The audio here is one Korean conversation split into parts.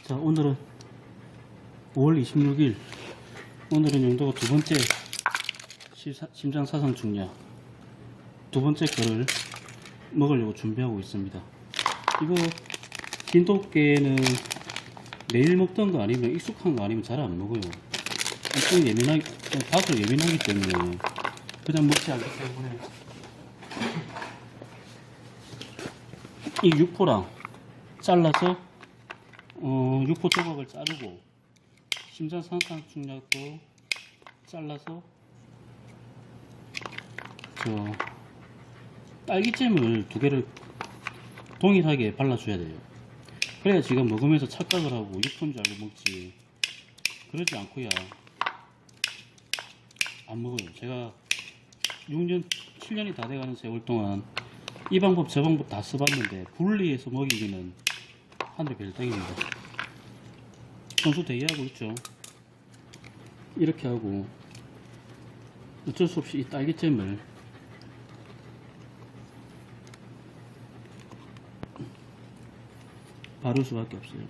자, 오늘은 5월 26일. 오늘은 영도가 두 번째 심장 사상 중약 두 번째 거를 먹으려고 준비하고 있습니다. 이거 긴도깨는 매일 먹던 거 아니면 익숙한 거 아니면 잘 안 먹어요. 엄청 예민하기, 밭을 예민하기 때문에 그냥 먹지 않기 때문에 이 육포랑 잘라서 육포 조각을 자르고 심장 사상 중약도 잘라서 딸기잼을 두 개를 동일하게 발라줘야 돼요. 그래야 지금 먹으면서 착각을 하고 육포인 줄 알고 먹지, 그러지 않고야 안 먹어요. 제가 6년 7년이 다 돼가는 세월 동안 이 방법 저 방법 다 써봤는데 분리해서 먹이기는 하늘 별따기입니다. 선수 대기하고 있죠. 이렇게 하고 어쩔 수 없이 이 딸기잼을 바를 수밖에 없어요.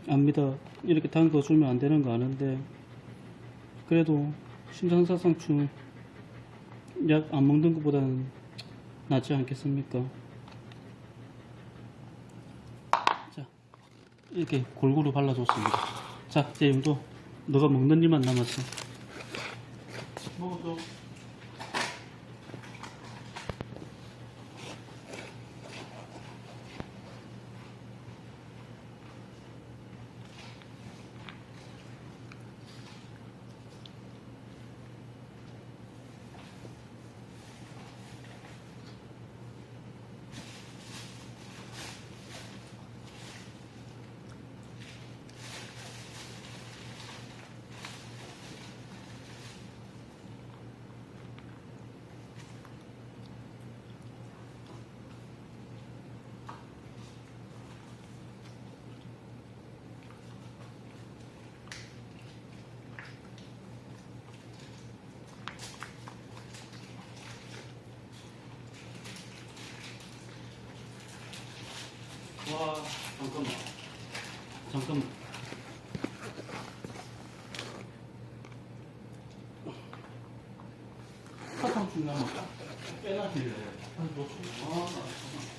압니다. 이렇게 단 거 주면 안 되는 거 아는데, 그래도 심장사상충 약 안 먹는 것보다는 낫지 않겠습니까? 자, 이렇게 골고루 발라줬습니다. 자, 이제 영도 너가 먹는 일만 남았어. 먹어줘. 와, 잠깐만. 사탕 중요한 거 빼놔질래. 한 놓쳐. 아, 잠깐만.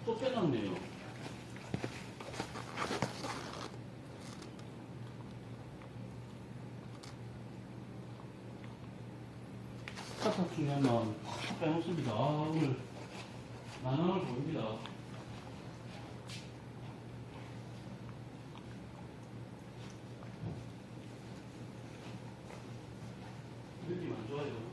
또 빼놨네요. 사탕 중요한 거 빼놓습니다. 아, 오늘 난항을 보입니다. 느낌 안 좋아요.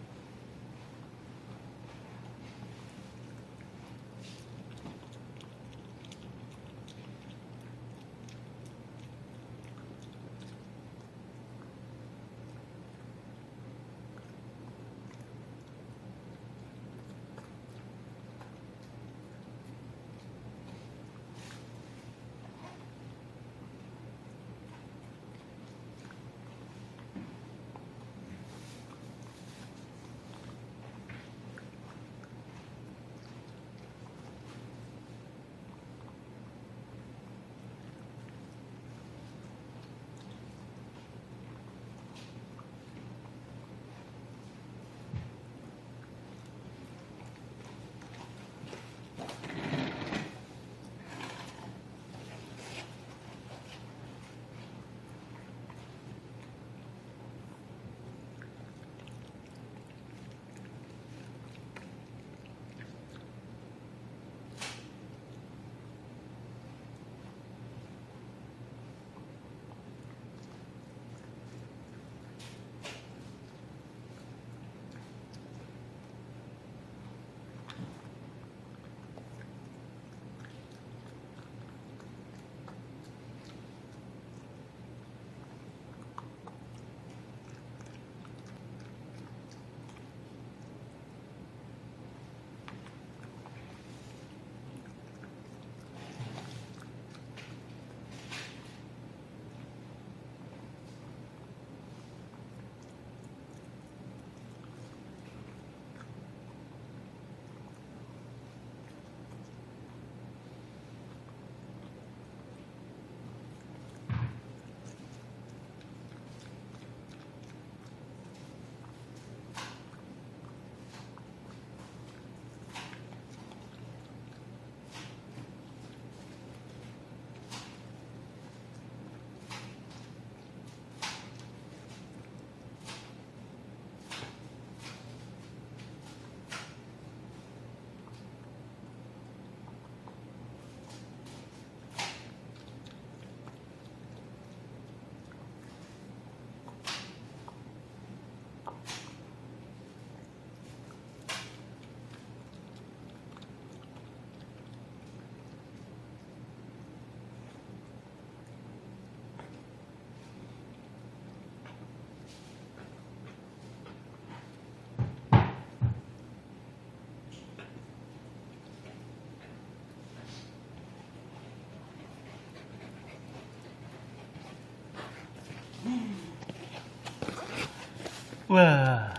와,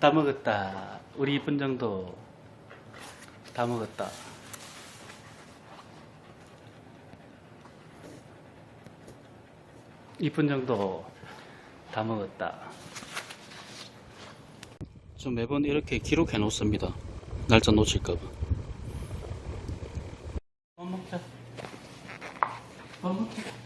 다 먹었다. 우리 이쁜 정도 다 먹었다. 이쁜 정도 다 먹었다. 저 매번 이렇게 기록해 놓습니다. 날짜 놓칠까봐. 밥 먹자. 밥 먹자.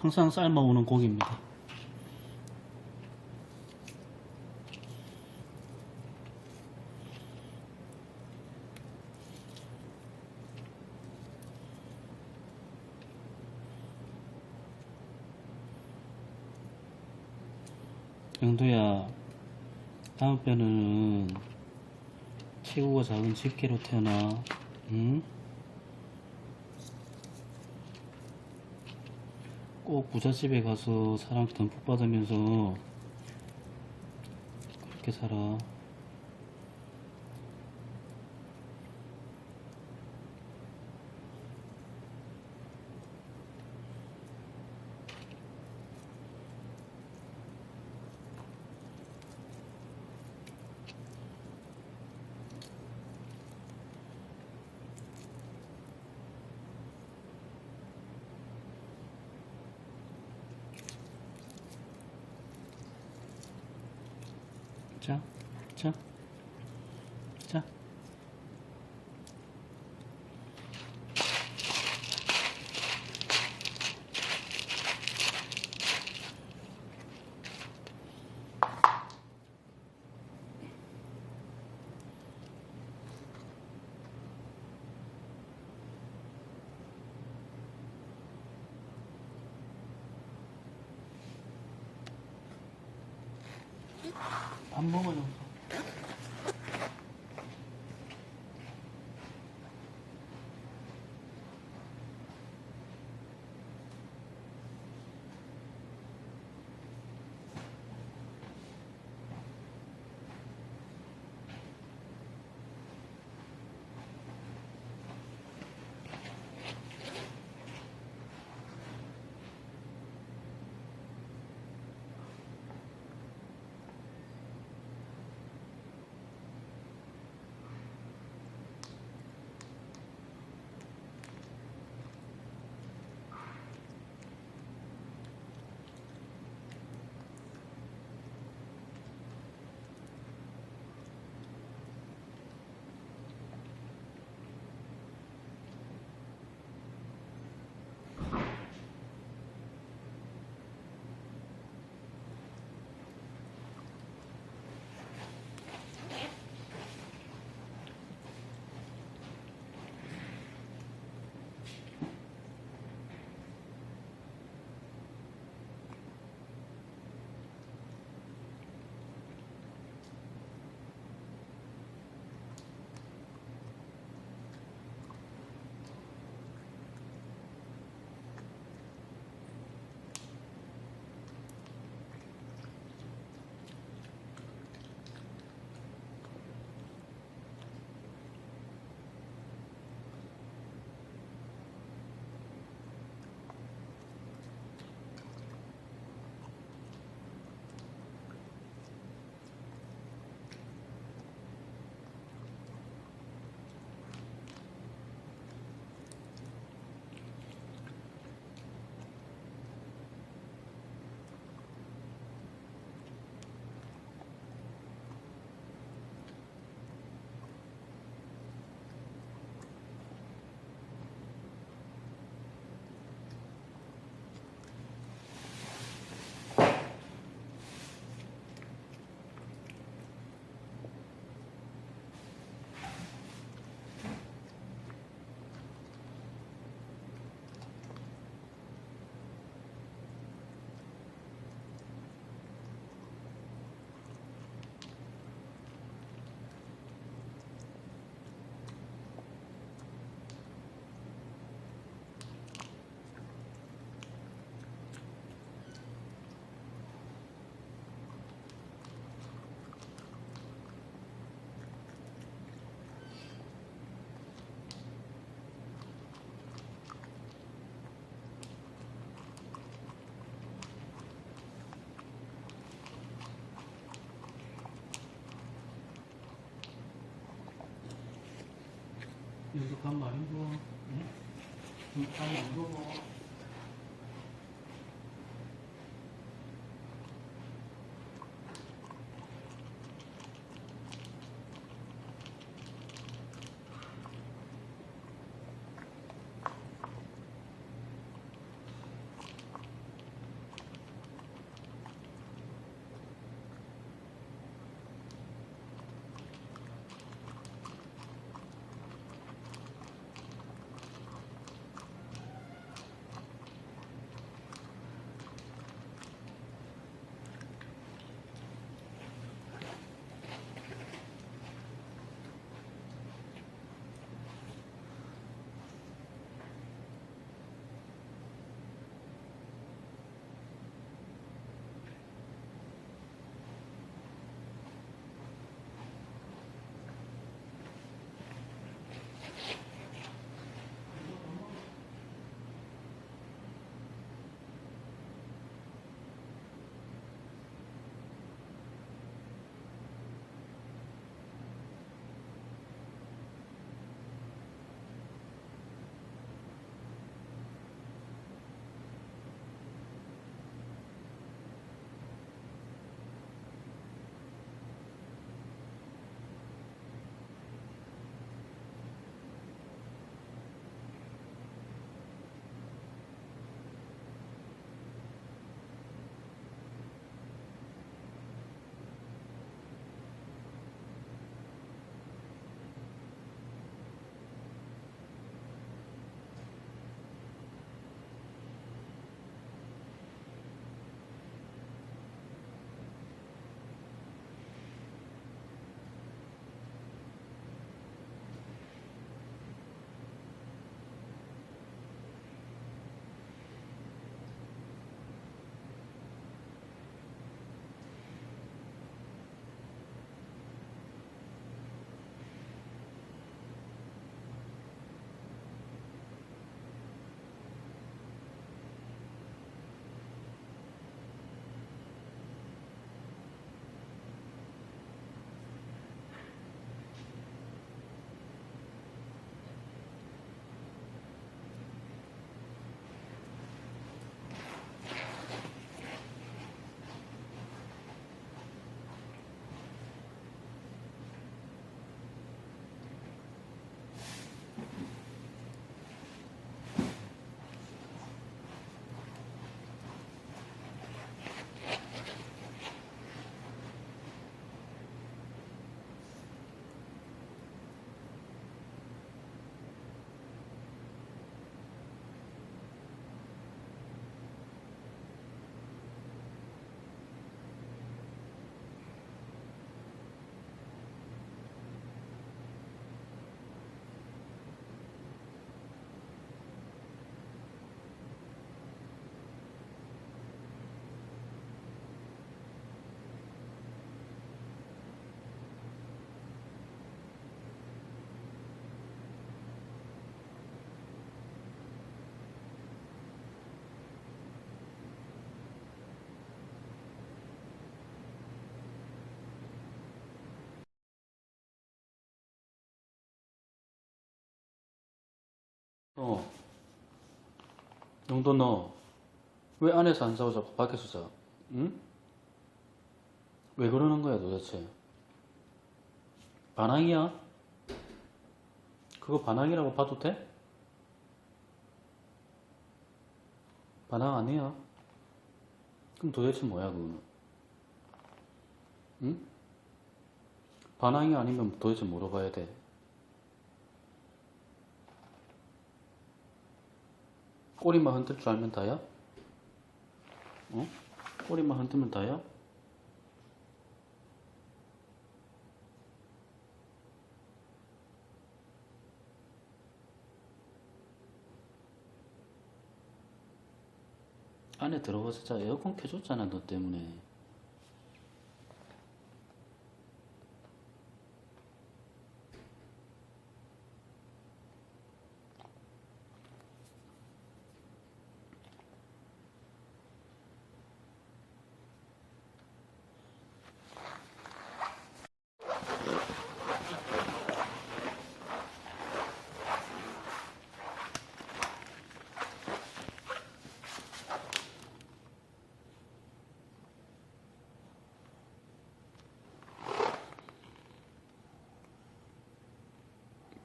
항상 삶아오는 고기입니다. 영도야, 다음번에는 체구가 작은 집게로 태어나. 응? 꼭 부잣집에 가서 사람 듬뿍 받으면서 그렇게 살아. 자, 자, 자. 밥 먹어요. 여기도 간 말이고, 간 말고고. 영도 너 왜 안에서 안 자고 자꾸 밖에서 자? 응? 왜 그러는 거야 도대체? 반항이야? 그거 반항이라고 봐도 돼? 반항 아니야? 그럼 도대체 뭐야 그거? 응? 반항이 아니면 도대체 뭐로 봐야 돼? 꼬리만 흔들 줄 알면 다야? 어? 꼬리만 흔들면 다야? 안에 들어가서 자. 에어컨 켜줬잖아 너 때문에.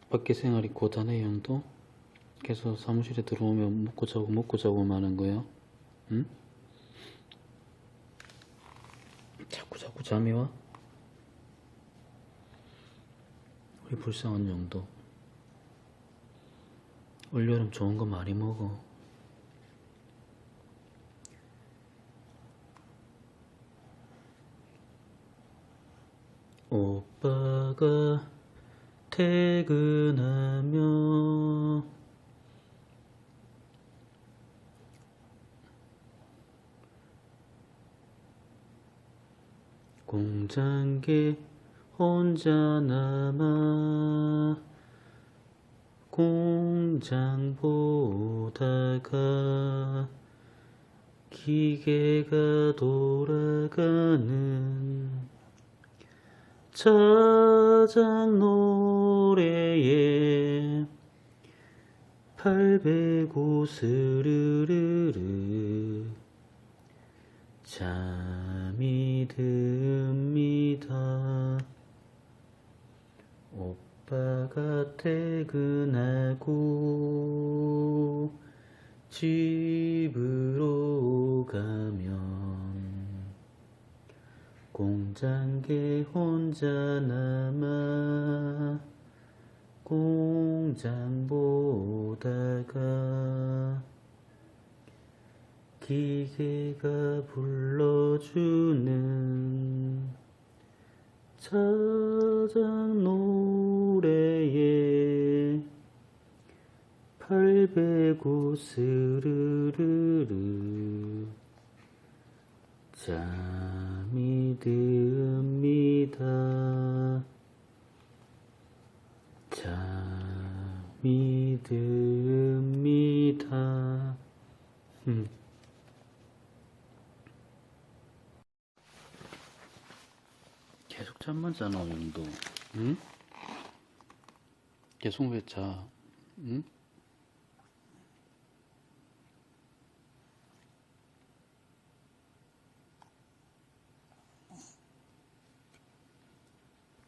밖에 생활이 고단해 형도? 계속 사무실에 들어오면 먹고 자고 마는 거야? 응? 자꾸 잠이 와? 우리 불쌍한 형도 올여름 좋은 거 많이 먹어. 오빠가 퇴근하면 공장에 혼자 남아 공장 보다가 기계가 돌아가는 차장 노래에 805 스르르르 잠이 듭니다. 오빠가 퇴근하고 집으로 가면 공장에 혼자 남아 공장 보다가 기계가 불러주는 차장 노래에 805 스르르르 잠이 듭니다. 잠이 듭니다. 계속 잠만 자나 형도? 응? 계속 왜 자? 응?